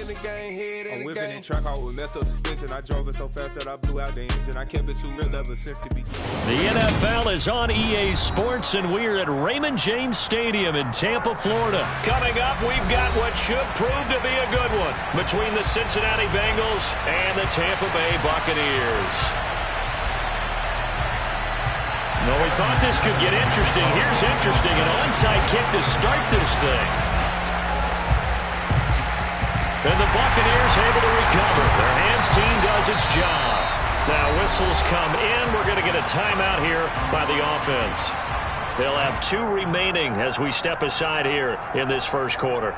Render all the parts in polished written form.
I'm whipping in track out with messed up suspension. I drove it so fast that I blew out the engine. I kept it too real ever since the beginning. The NFL is on EA Sports, and we're at Raymond James Stadium in Tampa, Florida. Coming up, we've got what should prove to be a good one between the Cincinnati Bengals and the Tampa Bay Buccaneers. Well, we thought this could get interesting. Here's interesting, an onside kick to start this thing. And the Buccaneers able to recover. Their hands team does its job. Now whistles come in. We're going to get a timeout here by the offense. They'll have 2 remaining as we step aside here in this first quarter.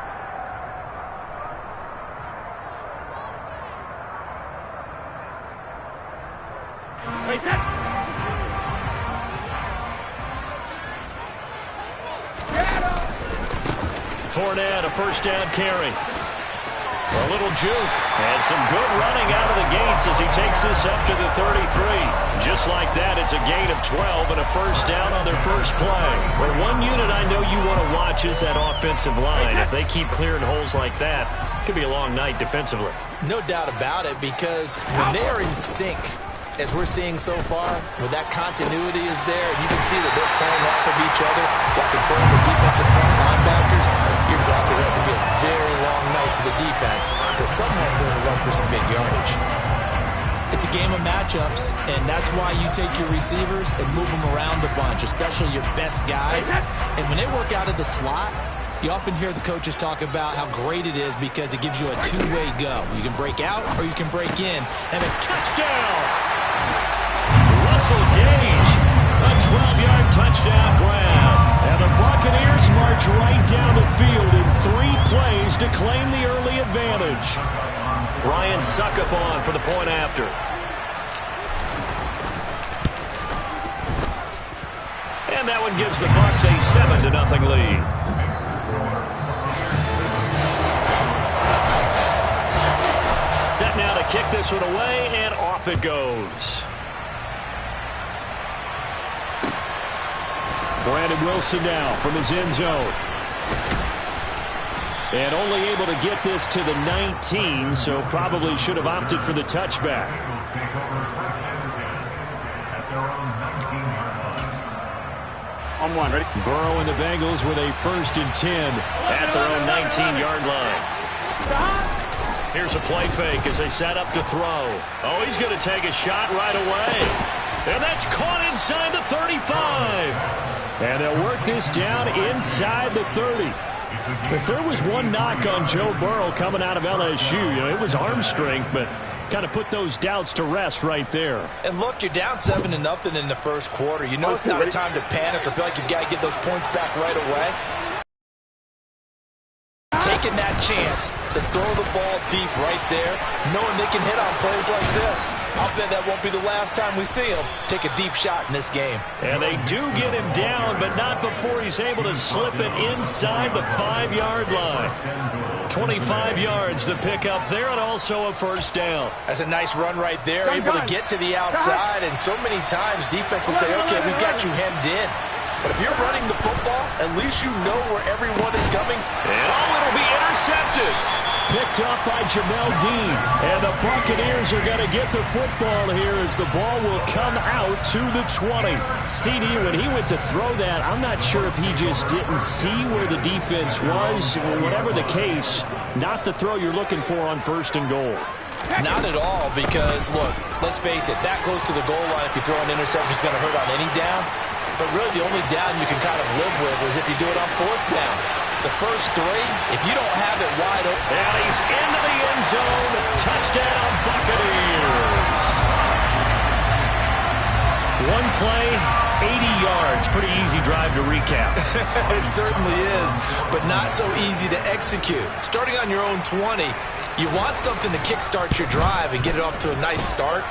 Fournette, a first down carry. A little juke and some good running out of the gates as he takes this up to the 33. Just like that, it's a gain of 12 and a first down on their first play. But one unit I know you want to watch is that offensive line. If they keep clearing holes like that, it could be a long night defensively. No doubt about it, because when they are in sync, as we're seeing so far, when that continuity is there, and you can see that they're playing off of each other while controlling the defensive front linebackers, you're exactly right. It could be a very long night for the defense, because someone's going to run for some big yardage. It's a game of matchups, and that's why you take your receivers and move them around a bunch, especially your best guys. And when they work out of the slot, you often hear the coaches talk about how great it is because it gives you a two-way go. You can break out or you can break in, and a touchdown! Russell Gage, a 12-yard touchdown grab. And the Buccaneers march right down the field in 3 plays to claim the early advantage. Ryan Suckup on for the point after. And that one gives the Bucs a 7-0 lead. Set now to kick this one away, and off it goes. Brandon Wilson now from his end zone. And only able to get this to the 19, so probably should have opted for the touchback. On one, ready? Burrow and the Bengals with a 1st and 10 at their own 19-yard line. Here's a play fake as they set up to throw. Oh, he's going to take a shot right away. And that's caught inside the 35. And they'll work this down inside the 30. If there was one knock on Joe Burrow coming out of LSU, it was arm strength, but kind of put those doubts to rest right there. And look, you're down 7-0 in the first quarter. You know it's not a time to panic or feel like you've got to get those points back right away. Taking that chance to throw the ball deep right there, knowing they can hit on plays like this. I'll bet that won't be the last time we see him take a deep shot in this game. And they do get him down, but not before he's able to slip it inside the 5-yard line. 25 yards the pick up there, and also a first down. That's a nice run right there, able to get to the outside, and so many times defenses say, okay, we've got you hemmed in. But if you're running the football, at least you know where everyone is coming. And it'll be intercepted. Picked off by Jamel Dean. And the Buccaneers are going to get the football here as the ball will come out to the 20. CD, when he went to throw that, I'm not sure if he just didn't see where the defense was. Whatever the case, not the throw you're looking for on 1st and goal. Not at all, because, look, let's face it, that close to the goal line, if you throw an interception, it's going to hurt on any down. But really, the only down you can kind of live with is if you do it on 4th down. The first 3, if you don't have it wide open. And he's into the end zone. Touchdown, Buccaneers. One play, 80 yards. Pretty easy drive to recap. It certainly is, but not so easy to execute. Starting on your own 20, you want something to kickstart your drive and get it off to a nice start.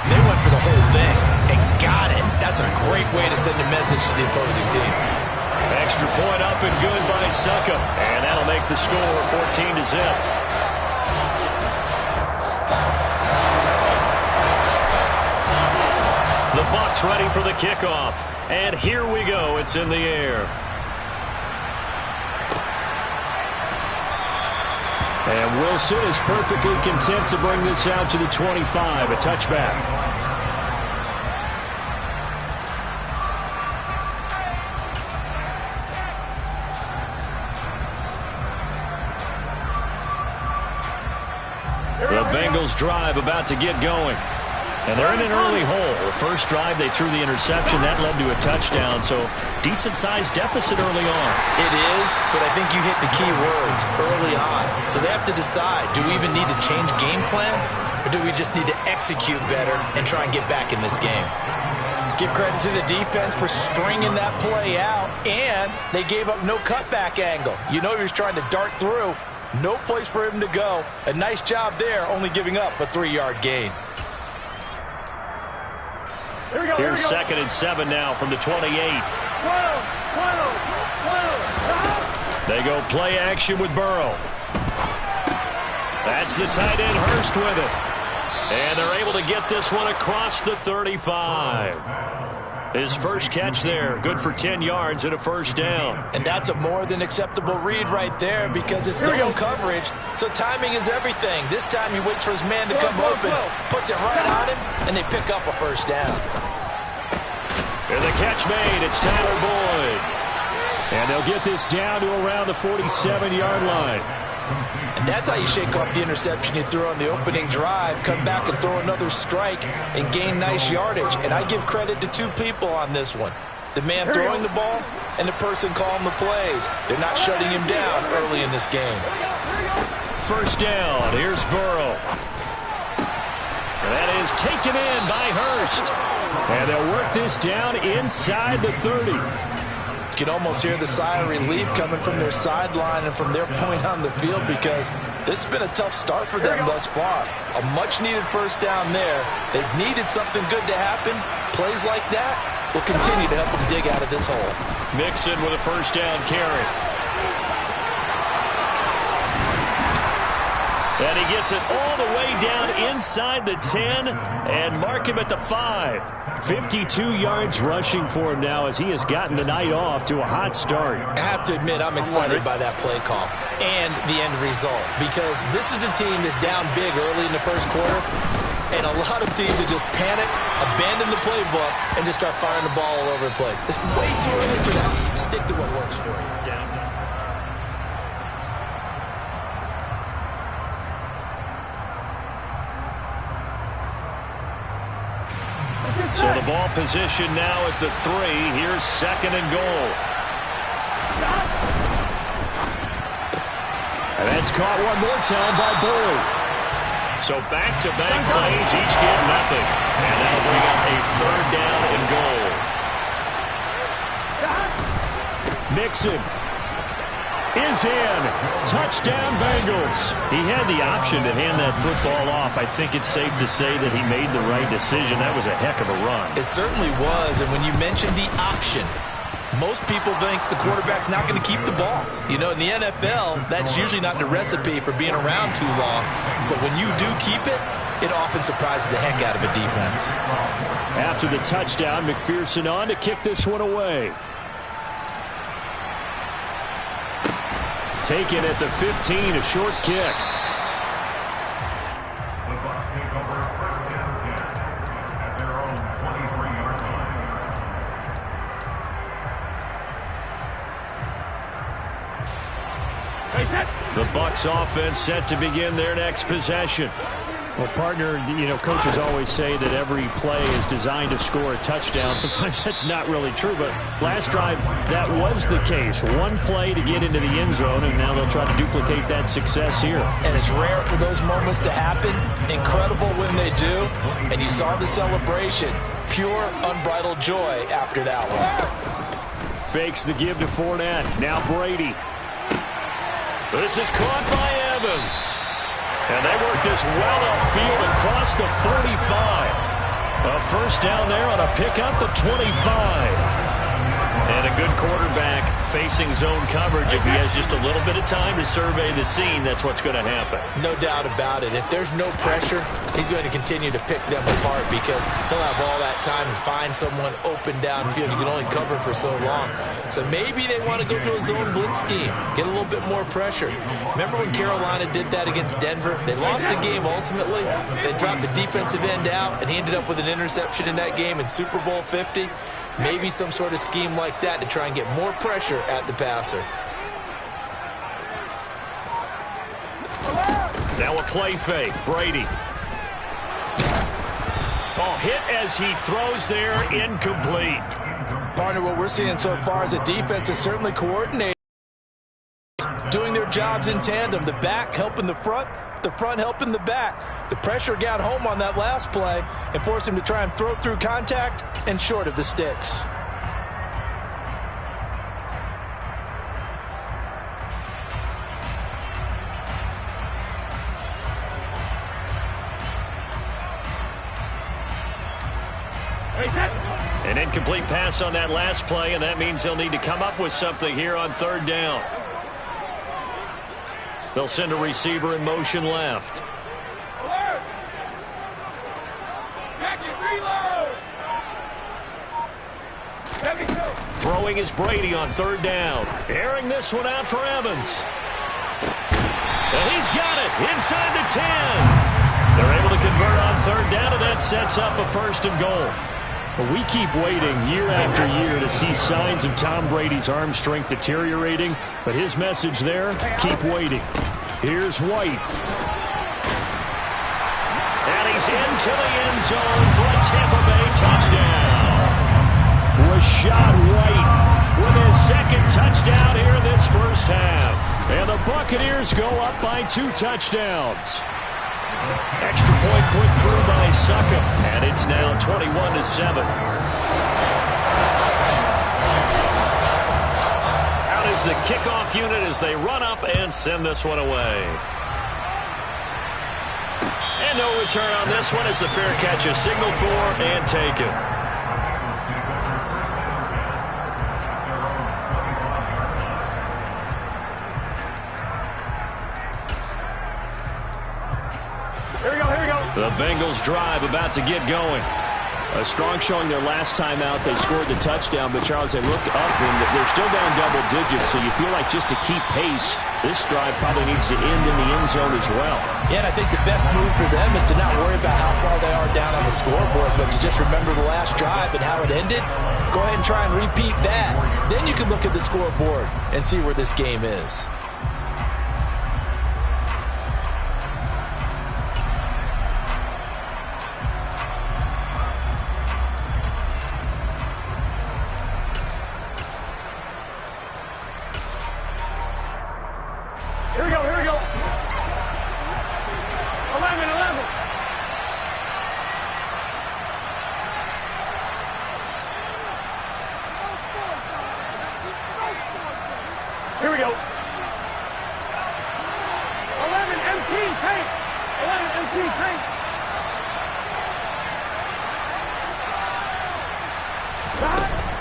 They went for the whole thing and got it. That's a great way to send a message to the opposing team. Extra point up and good by Suckup. And that'll make the score 14-0. The Bucs ready for the kickoff. And here we go. It's in the air. And Wilson is perfectly content to bring this out to the 25, a touchback. The Bengals drive about to get going. And they're in an early hole. The first drive, they threw the interception. That led to a touchdown, so decent-sized deficit early on. It is, but I think you hit the key words, early on. So they have to decide, do we even need to change game plan, or do we just need to execute better and try and get back in this game? Give credit to the defense for stringing that play out, and they gave up no cutback angle. You know he was trying to dart through. No place for him to go. A nice job there, only giving up a 3-yard gain. Here's 2nd and 7 now from the 28. They go play action with Burrow. That's the tight end Hurst with it. And they're able to get this one across the 35. His first catch there, good for 10 yards and a first down. And that's a more than acceptable read right there because it's zone coverage, so timing is everything. This time he waits for his man to come open, puts it right on him, and they pick up a first down. And the catch made, it's Tyler Boyd. And they'll get this down to around the 47-yard line. And that's how you shake off the interception you threw on the opening drive, come back and throw another strike and gain nice yardage. And I give credit to two people on this one. The man throwing the ball and the person calling the plays. They're not shutting him down early in this game. First down, here's Burrow. That is taken in by Hurst. And they'll work this down inside the 30. You can almost hear the sigh of relief coming from their sideline and from their point on the field because this has been a tough start for them thus far. A much-needed first down there. They've needed something good to happen. Plays like that will continue to help them dig out of this hole. Mixon with a first down carry. And he gets it all the way down inside the 10 and mark him at the 5. 52 yards rushing for him now as he has gotten the night off to a hot start. I have to admit I'm excited by that play call and the end result because this is a team that's down big early in the first quarter, and a lot of teams will just panic, abandon the playbook, and just start firing the ball all over the place. It's way too early for that. Stick to what works for you. So the ball position now at the 3. Here's 2nd and goal. And that's caught one more time by Boyd. So back-to-back plays, each get nothing. And that'll bring up a 3rd down and goal. Mixon is in. Touchdown, Bengals. He had the option to hand that football off. I think it's safe to say that he made the right decision. That was a heck of a run. It certainly was, and when you mentioned the option, most people think the quarterback's not going to keep the ball. You know, in the NFL, that's usually not the recipe for being around too long. So when you do keep it, it often surprises the heck out of a defense. After the touchdown, McPherson on to kick this one away. Taken at the 15, a short kick. The Bucs take over 1st and 10 at their own 23-yard line. The Bucs offense set to begin their next possession. Well, partner, you know, coaches always say that every play is designed to score a touchdown. Sometimes that's not really true, but last drive, that was the case. One play to get into the end zone, and now they'll try to duplicate that success here. And it's rare for those moments to happen. Incredible when they do. And you saw the celebration. Pure, unbridled joy after that one. Fakes the give to Fournette. Now Brady. This is caught by Evans. And they work this well upfield across the 35. A first down there on a pickup at 25. And a good quarterback facing zone coverage. If he has just a little bit of time to survey the scene, that's what's going to happen. No doubt about it. If there's no pressure, he's going to continue to pick them apart because he'll have all that time to find someone open downfield. You can only cover for so long. So maybe they want to go to a zone blitz scheme, get a little bit more pressure. Remember when Carolina did that against Denver? They lost the game ultimately. They dropped the defensive end out, and he ended up with an interception in that game in Super Bowl 50. Maybe some sort of scheme like that to try and get more pressure at the passer. Now a play fake. Brady. Oh, hit as he throws there. Incomplete. Partner, what we're seeing so far is the defense is certainly coordinated, doing their jobs in tandem. The back helping the front helping the back. The pressure got home on that last play and forced him to try and throw through contact and short of the sticks. An incomplete pass on that last play, and that means they'll need to come up with something here on third down. They'll send a receiver in motion left. Throwing is Brady on third down. Airing this one out for Evans. And he's got it inside the 10. They're able to convert on third down, and that sets up a first and goal. Well, we keep waiting year after year to see signs of Tom Brady's arm strength deteriorating, but his message there, keep waiting. Here's White. And he's into the end zone for a Tampa Bay touchdown. Rashad White With his second touchdown here in this first half. And the Buccaneers go up by 2 touchdowns. Extra point put through by Succa, and it's now 21-7. Out is the kickoff unit as they run up and send this one away. And no return on this one as the fair catch is signaled for and taken. The Bengals drive about to get going. A strong showing their last time out. They scored the touchdown, but Charles, they looked up and they're still down double digits, so you feel like just to keep pace, this drive probably needs to end in the end zone as well. Yeah, and I think the best move for them is to not worry about how far they are down on the scoreboard, but to just remember the last drive and how it ended. Go ahead and try and repeat that. Then you can look at the scoreboard and see where this game is. Here we go. 11. Here we go. 11 MT paint. 11 MT paint.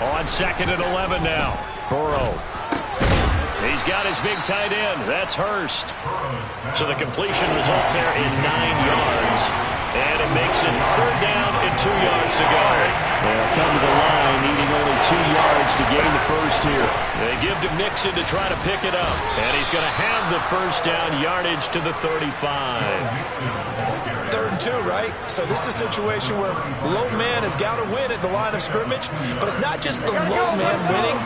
On second and 11 now. Burrow. He's got his big tight end. That's Hurst. So the completion results there in 9 yards. And it makes it third down and 2 yards to go. They'll come to the line, needing only 2 yards to gain the first here. They give to Mixon to try to pick it up. And he's going to have the first down yardage to the 35. 3rd and 2, right? So this is a situation where low man has got to win at the line of scrimmage. But it's not just the low man winning.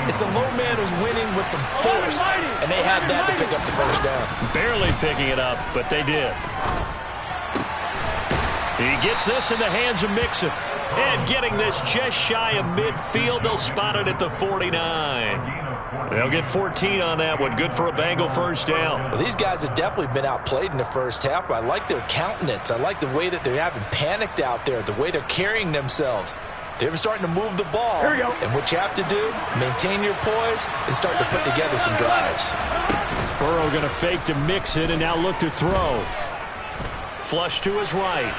It's the low man who's winning with some force. And they had that to pick up the first down. Barely picking it up, but they did. He gets this in the hands of Mixon. And getting this just shy of midfield, they'll spot it at the 49. They'll get 14 on that one. Good for a Bengal first down. Well, these guys have definitely been outplayed in the first half. I like their countenance. I like the way that they haven't panicked out there, the way they're carrying themselves. They're starting to move the ball. Here we go. And what you have to do, maintain your poise and start to put together some drives. Burrow going to fake to Mixon and now look to throw. Flush to his right.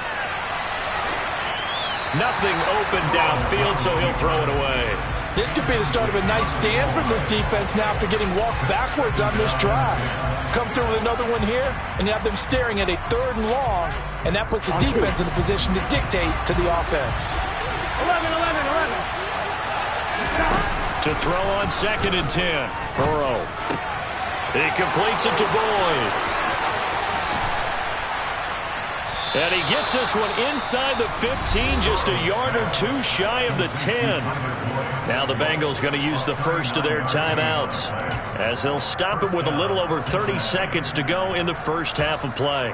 Nothing open downfield, so he'll throw it away. This could be the start of a nice stand from this defense now after getting walked backwards on this drive. Come through with another one here, and you have them staring at a 3rd and long, and that puts the defense in a position to dictate to the offense. 11. To throw on 2nd and 10. Burrow. He completes it to Boyd. And he gets this one inside the 15, just a yard or 2 shy of the 10. Now the Bengals going to use the first of their timeouts as they'll stop it with a little over 30 seconds to go in the first half of play.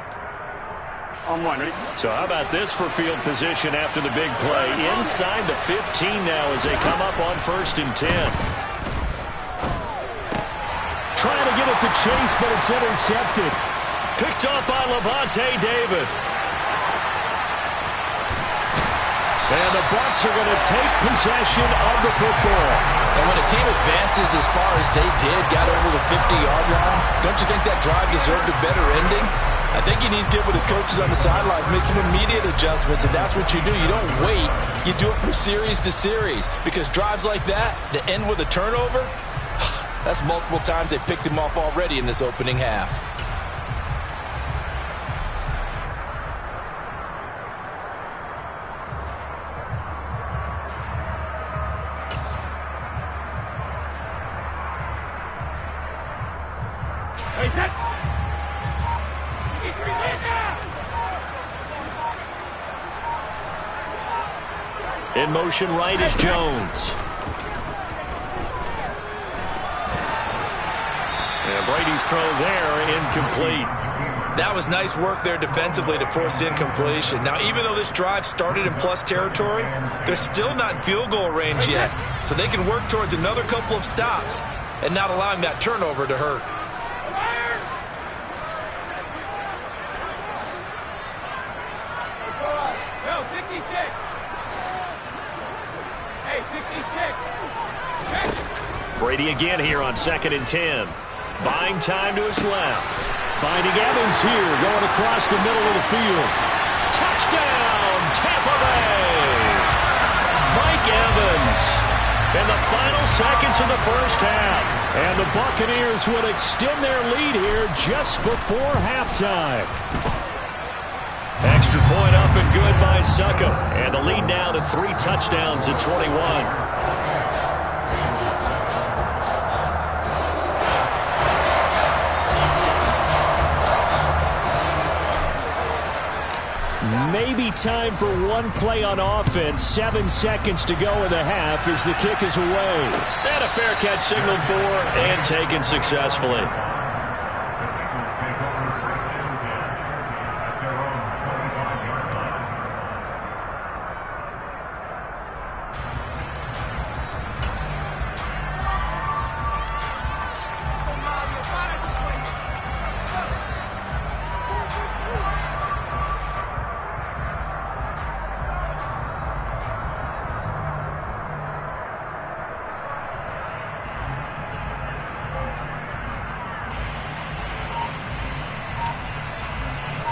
On 1, ready? So how about this for field position after the big play? Inside the 15 now as they come up on 1st and 10. Trying to get it to Chase, but it's intercepted. Picked off by Levante David. And the Bucs are going to take possession of the football. And when a team advances as far as they did, got over the 50-yard line, don't you think that drive deserved a better ending? I think he needs to get with his coaches on the sidelines, make some immediate adjustments, and that's what you do. You don't wait. You do it from series to series, because drives like that end with a turnover, that's multiple times they picked him off already in this opening half. Hey, set. In motion right is Jones. And Brady's throw there, incomplete. That was nice work there defensively to force incompletion. Now, even though this drive started in plus territory, they're still not in field goal range yet. So they can work towards another couple of stops and not allowing that turnover to hurt. Go, 56. Hey, 66. Brady again here on 2nd and 10. Buying time to his left. Finding Evans here, going across the middle of the field. Touchdown, Tampa Bay! Mike Evans in the final seconds of the first half. And the Buccaneers would extend their lead here just before halftime. Extra point up and good by Succo. And the lead now to 3 touchdowns at 21. Maybe time for one play on offense. 7 seconds to go in the half as the kick is away. And a fair catch signaled for and taken successfully.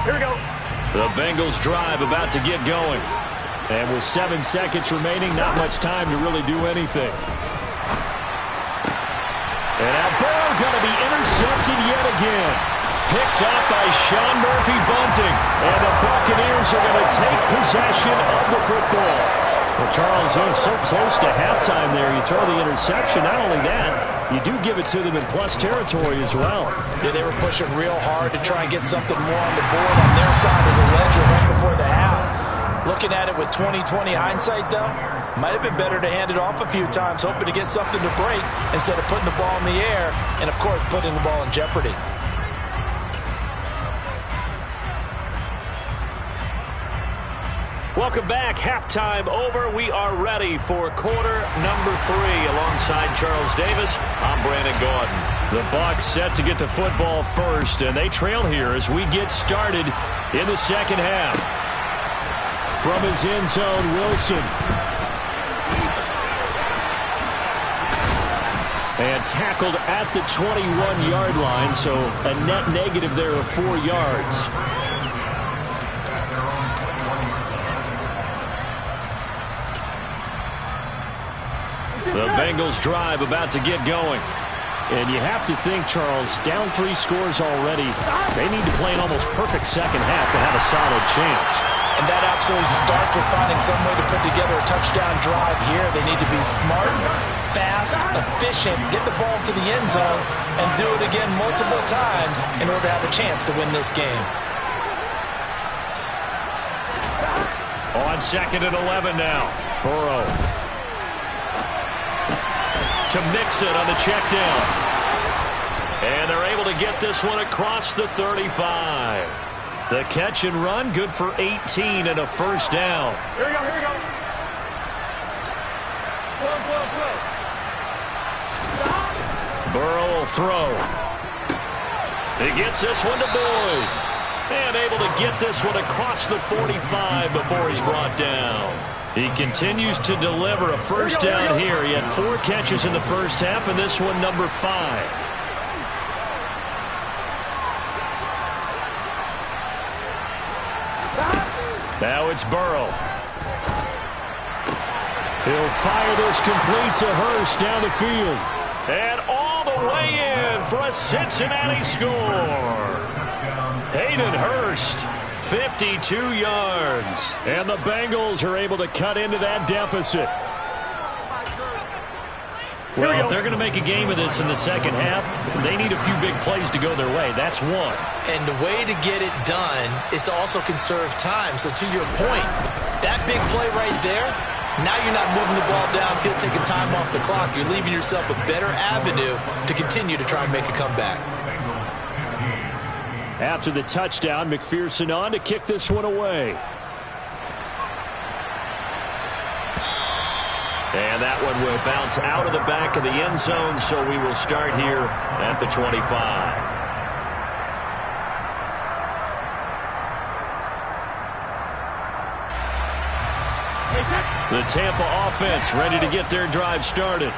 Here we go. The Bengals drive about to get going. And with 7 seconds remaining, not much time to really do anything. And now Burrow going to be intercepted yet again. Picked up by Sean Murphy-Bunting. And the Buccaneers are going to take possession of the football. Well, Charles, they're so close to halftime there. You throw the interception. Not only that, you do give it to them in plus territory as well. Yeah, they were pushing real hard to try and get something more on the board on their side of the ledger right before the half. Looking at it with 20/20 hindsight, though, might have been better to hand it off a few times, hoping to get something to break instead of putting the ball in the air and, of course, putting the ball in jeopardy. Welcome back. Halftime over. We are ready for quarter number 3. Alongside Charles Davis, I'm Brandon Gordon. The Bucs set to get the football first, and they trail here as we get started in the second half. From his end zone, Wilson. And tackled at the 21-yard line, so a net negative there of 4 yards. The Bengals drive about to get going. And you have to think, Charles, down 3 scores already. They need to play an almost perfect second half to have a solid chance. And that absolutely starts with finding some way to put together a touchdown drive here. They need to be smart, fast, efficient, get the ball to the end zone, and do it again multiple times in order to have a chance to win this game. On 2nd and 11 now. Burrow. To mix it on the check down. And they're able to get this one across the 35. The catch and run, good for 18 and a first down. Here we go, here we go. Burrow will throw. He gets this one to Boyd. And able to get this one across the 45 before he's brought down. He continues to deliver a first down here. He had 4 catches in the first half, and this one number 5. Now it's Burrow. He'll fire this complete to Hurst down the field. And all the way in for a Cincinnati score. Hayden Hurst, 52 yards. And the Bengals are able to cut into that deficit. Well, if they're going to make a game of this in the second half, they need a few big plays to go their way. That's one. And the way to get it done is to also conserve time. So to your point, that big play right there, now you're not moving the ball downfield, taking time off the clock. You're leaving yourself a better avenue to continue to try and make a comeback. After the touchdown, McPherson on to kick this one away. And that one will bounce out of the back of the end zone, so we will start here at the 25. The Tampa offense ready to get their drive started.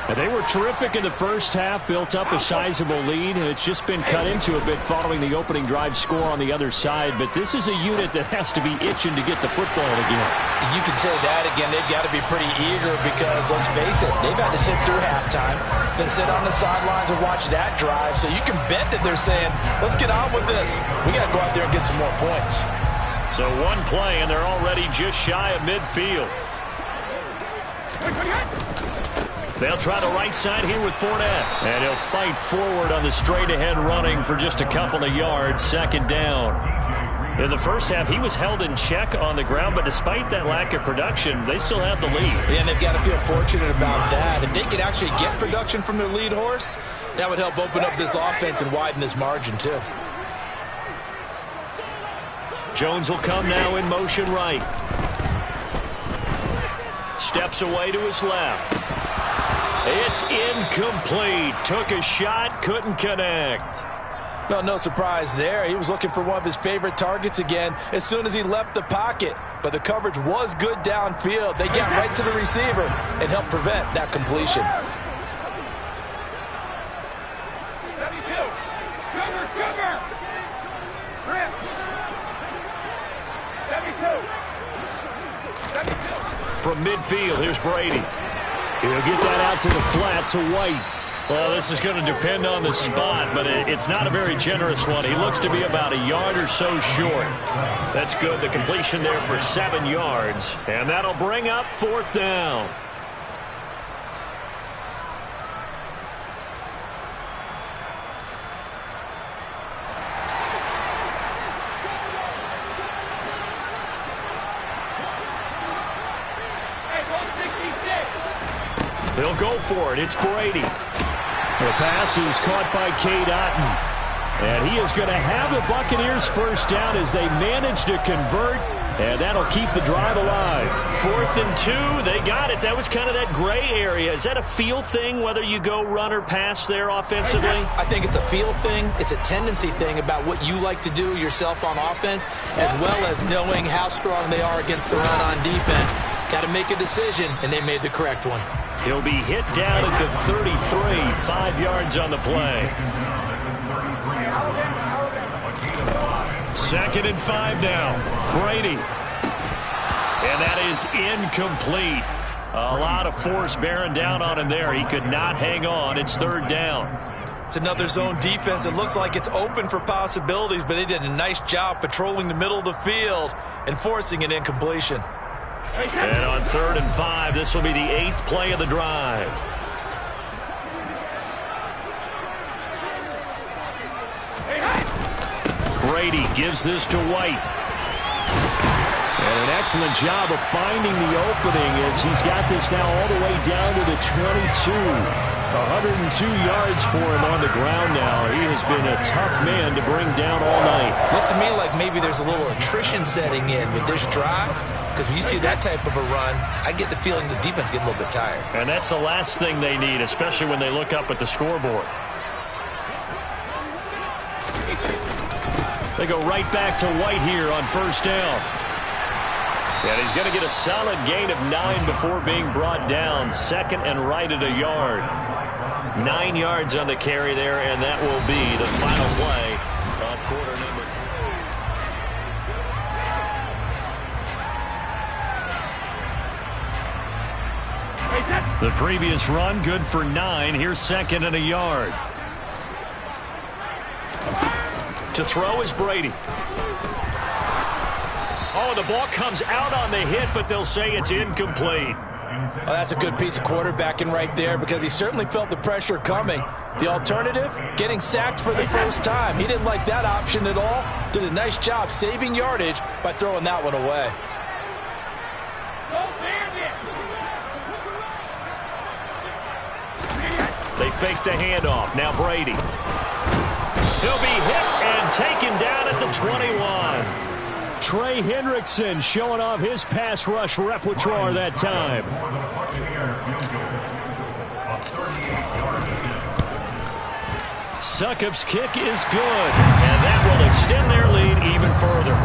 And they were terrific in the first half, built up a sizable lead, and it's just been cut into a bit following the opening drive score on the other side. But this is a unit that has to be itching to get the football again. You can say that again. They've got to be pretty eager because, let's face it, they've had to sit through halftime, then sit on the sidelines and watch that drive. So you can bet that they're saying, let's get on with this. We got to go out there and get some more points. So one play, and they're already just shy of midfield. They'll try the right side here with Fournette. And he'll fight forward on the straight-ahead running for just a couple of yards. Second down. In the first half, he was held in check on the ground, but despite that lack of production, they still have the lead. Yeah, and they've got to feel fortunate about that. If they could actually get production from their lead horse, that would help open up this offense and widen this margin, too. Jones will come now in motion right. Steps away to his left. It's incomplete. Took a shot, couldn't connect. Well, no surprise there. He was looking for one of his favorite targets again as soon as he left the pocket. But the coverage was good downfield. They got right to the receiver and helped prevent that completion. From midfield, here's Brady. He'll get that out to the flat to White. Well, this is going to depend on the spot, but it's not a very generous one. He looks to be about a yard or so short. That's good. The completion there for 7 yards. And that'll bring up 4th down. They'll go for it. It's Brady. The pass is caught by Cade Otton. And he is going to have the Buccaneers first down as they manage to convert. And that'll keep the drive alive. 4th and 2. They got it. That was kind of that gray area. Is that a feel thing, whether you go run or pass there offensively? I think it's a feel thing. It's a tendency thing about what you like to do yourself on offense, as well as knowing how strong they are against the run on defense. Got to make a decision, and they made the correct one. He'll be hit down at the 33, 5 yards on the play. 2nd and 5 now. Brady. And that is incomplete. A lot of force bearing down on him there. He could not hang on. It's third down. It's another zone defense. It looks like it's open for possibilities, but they did a nice job patrolling the middle of the field and forcing an incompletion. And on 3rd and 5, this will be the 8th play of the drive. Brady gives this to White. And an excellent job of finding the opening as he's got this now all the way down to the 22. 102 yards for him on the ground now. He has been a tough man to bring down all night. Looks to me like maybe there's a little attrition setting in with this drive, because when you see that type of a run, I get the feeling the defense getting a little bit tired. And that's the last thing they need, especially when they look up at the scoreboard. They go right back to White here on 1st down. And he's going to get a solid gain of 9 before being brought down. 2nd and right at a yard. 9 yards on the carry there, and that will be the final play of quarter number. The previous run, good for 9. Here's 2nd and a yard. To throw is Brady. Oh, the ball comes out on the hit, but they'll say it's incomplete. Well, that's a good piece of quarterbacking right there, because he certainly felt the pressure coming. The alternative, getting sacked for the first time. He didn't like that option at all. Did a nice job saving yardage by throwing that one away. They fake the handoff. Now Brady. He'll be hit and taken down at the 21. Trey Hendrickson showing off his pass rush repertoire that time. Succop's kick is good, and that will extend their lead even further.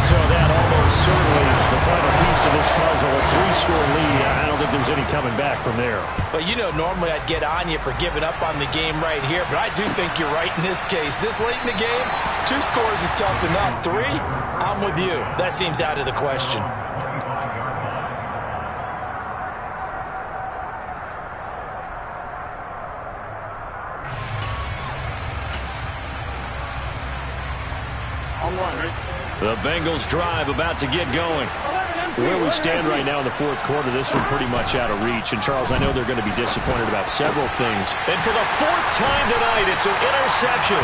So that almost certainly the final piece to this puzzle, a 3-score lead. I don't think there's any coming back from there. But, you know, normally I'd get on you for giving up on the game right here, but I do think you're right in this case. This late in the game, 2 scores is tough enough. 3, I'm with you. That seems out of the question. The Bengals drive about to get going. Where we stand right now in the 4th quarter, this one pretty much out of reach. And, Charles, I know they're going to be disappointed about several things. And for the 4th time tonight, it's an interception.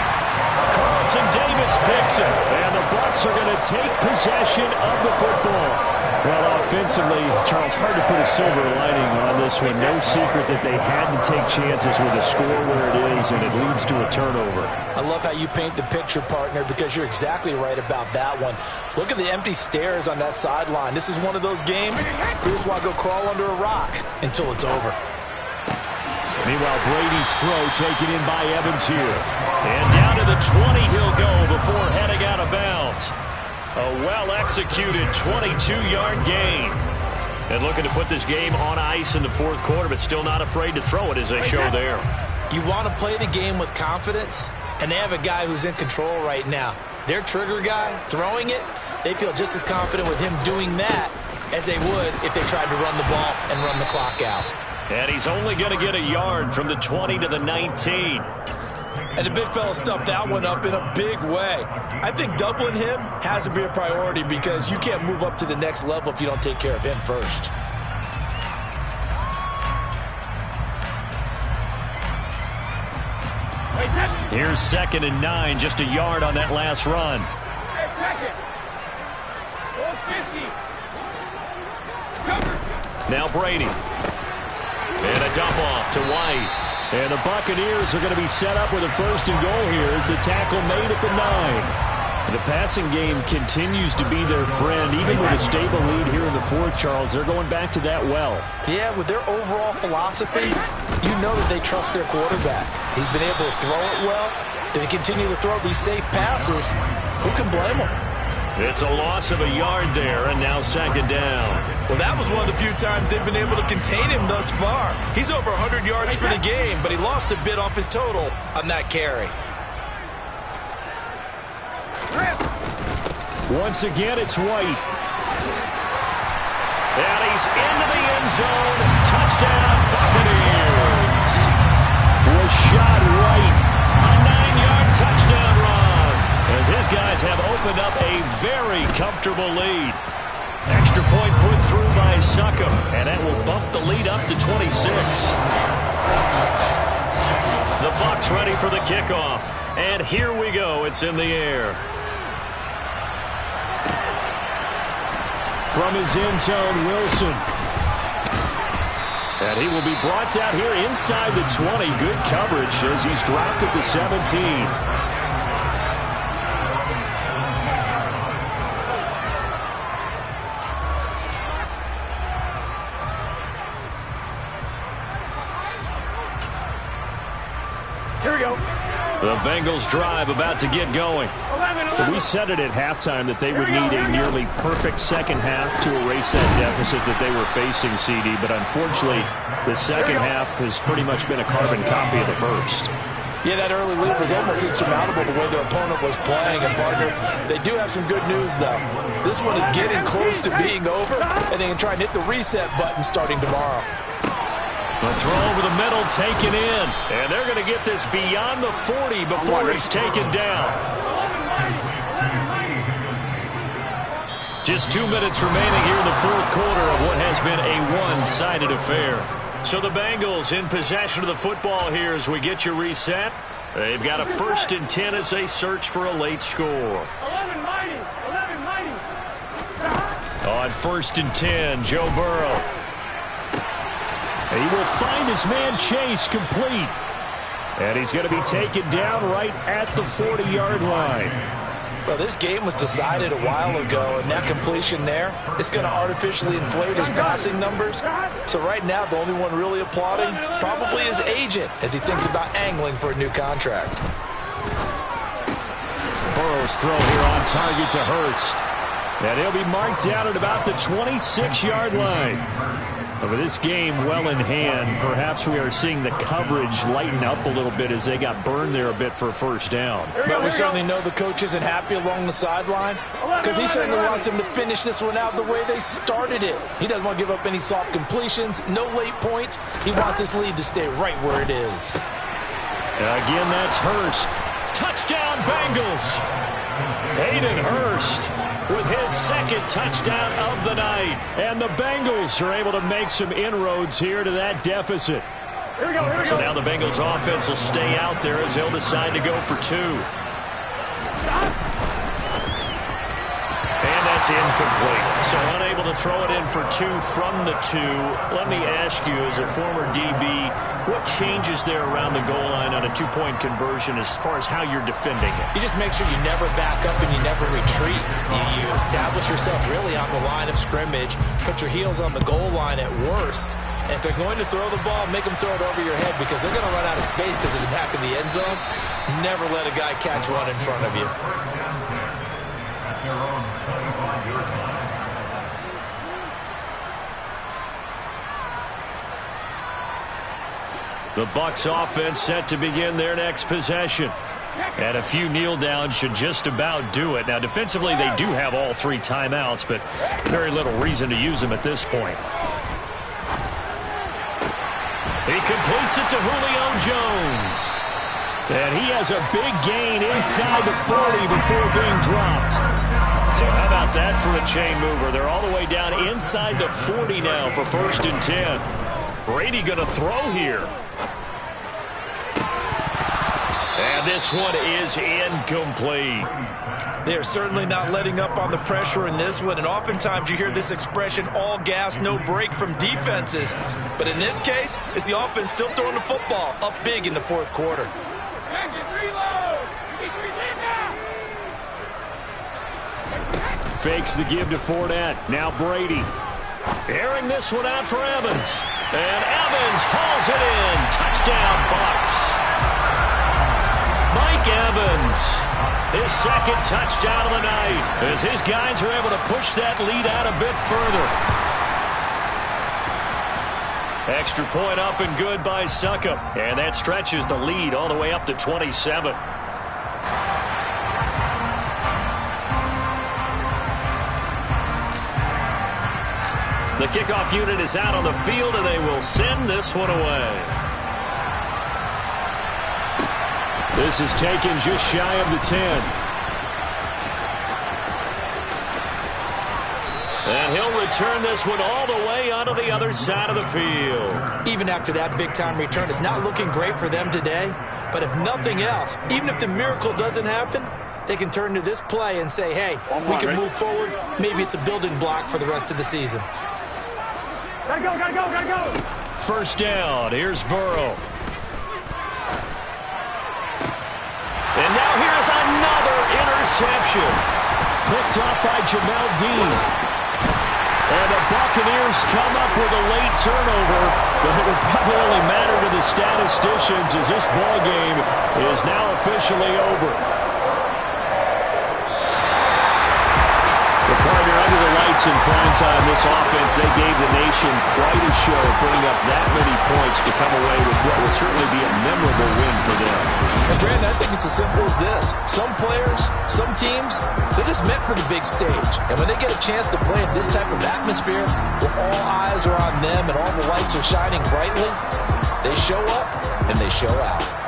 Carlton Davis picks it. And the Bucs are going to take possession of the football. Well, offensively, Charles, hard to put a silver lining on this one. No secret that they had to take chances with a score where it is, and it leads to a turnover. I love how you paint the picture, partner, because you're exactly right about that one. Look at the empty stares on that sideline. This is one of those games you just want to go crawl under a rock until it's over. Meanwhile, Brady's throw taken in by Evans here. And down to the 20 he'll go before heading out of bounds. A well-executed 22-yard gain. And looking to put this game on ice in the 4th quarter, but still not afraid to throw it as they show there. You want to play the game with confidence, and they have a guy who's in control right now. Their trigger guy, throwing it, they feel just as confident with him doing that as they would if they tried to run the ball and run the clock out. And he's only going to get a yard from the 20 to the 19. And the big fella stuffed that one up in a big way. I think doubling him has to be a priority, because you can't move up to the next level if you don't take care of him first. Here's 2nd and 9, just a yard on that last run. Now Brady. And a dump off to White. And the Buccaneers are going to be set up with a 1st and goal here as the tackle made at the 9. The passing game continues to be their friend. Even with a stable lead here in the 4th, Charles, they're going back to that well. Yeah, with their overall philosophy, you know that they trust their quarterback. He's been able to throw it well. They continue to throw these safe passes. Who can blame them? It's a loss of a yard there, and now 2nd down. Well, that was one of the few times they've been able to contain him thus far. He's over 100 yards for the game, but he lost a bit off his total on that carry. Once again, it's White. And he He's into the end zone. Touchdown, Buccaneers. Was shot right. A 9-yard touchdown run. As his guys have opened up a very comfortable lead. Extra point put through by Succop, and that will bump the lead up to 26. The Bucs ready for the kickoff, and here we go. It's in the air. From his end zone, Wilson. And he will be brought down here inside the 20. Good coverage as he's dropped at the 17. Here we go. The Bengals drive about to get going. 11. We said it at halftime that they would need a nearly perfect second half to erase that deficit that they were facing, CD. But unfortunately, the second half has pretty much been a carbon copy of the first. Yeah, that early lead was almost insurmountable the way their opponent was playing. And, partner, they do have some good news, though. This one is getting close to being over, and they can try and hit the reset button starting tomorrow. The throw over the middle taken in. And they're going to get this beyond the 40 before it's taken down. Just 2 minutes remaining here in the fourth quarter of what has been a one-sided affair. So the Bengals in possession of the football here as we get you reset. They've got a 1st and 10 as they search for a late score. 11 mighty. On 1st and 10, Joe Burrow. He will find his man Chase complete. And he's going to be taken down right at the 40-yard line. Well, this game was decided a while ago, and that completion there is going to artificially inflate his passing numbers. So right now, the only one really applauding probably his agent as he thinks about angling for a new contract. Burrow's throw here on target to Hurst. And he'll be marked down at about the 26-yard line. Over this game well in hand, perhaps we are seeing the coverage lighten up a little bit as they got burned there a bit for a first down. But we certainly know the coach isn't happy along the sideline because he certainly wants them to finish this one out the way they started it. He doesn't want to give up any soft completions, no late points. He wants this lead to stay right where it is. Again, that's Hurst. Touchdown, Bengals. Hayden Hurst with his second touchdown of the night. And the Bengals are able to make some inroads here to that deficit. Here we go. So now the Bengals offense will stay out there as they'll decide to go for 2. And that's incomplete. So unable to throw it in for 2 from the 2. Let me ask you, as a former DB, what changes there around the goal line on a 2-point conversion as far as how you're defending it? You just make sure you never back up and you never retreat. You establish yourself really on the line of scrimmage, put your heels on the goal line at worst. And if they're going to throw the ball, make them throw it over your head because they're going to run out of space because of the back of the end zone. Never let a guy catch one in front of you. The Bucs offense set to begin their next possession. And a few kneel downs should just about do it. Now, defensively, they do have all 3 timeouts, but very little reason to use them at this point. He completes it to Julio Jones. And he has a big gain inside the 40 before being dropped. So how about that for a chain mover? They're all the way down inside the 40 now for 1st and 10. Brady going to throw here. And this one is incomplete. They're certainly not letting up on the pressure in this one, and oftentimes you hear this expression, all gas, no break from defenses. But in this case, it's the offense still throwing the football up big in the fourth quarter. Fakes the give to Fournette. Now Brady. Airing this one out for Evans. And Evans hauls it in. Touchdown, Bucs. Mike Evans, his second touchdown of the night, as his guys are able to push that lead out a bit further. Extra point up and good by Succop, and that stretches the lead all the way up to 27. The kickoff unit is out on the field, and they will send this one away. This is taken just shy of the 10. And he'll return this one all the way onto the other side of the field. Even after that big-time return, it's not looking great for them today. But if nothing else, even if the miracle doesn't happen, they can turn to this play and say, hey, we can move forward. Maybe it's a building block for the rest of the season. Gotta go, gotta go, gotta go. First down. Here's Burrow. And now here's another interception. Picked off by Jamel Dean. And the Buccaneers come up with a late turnover, but it would probably only matter to the statisticians as this ball game is now officially over. The partner under the lights in primetime, this offense, they gave the nation quite a show, putting up that many points to come away with what will certainly be a memorable win for them. And Brandon, I think it's as simple as this. Some players, some teams, they're just meant for the big stage. And when they get a chance to play in this type of atmosphere, where all eyes are on them and all the lights are shining brightly, they show up and they show out.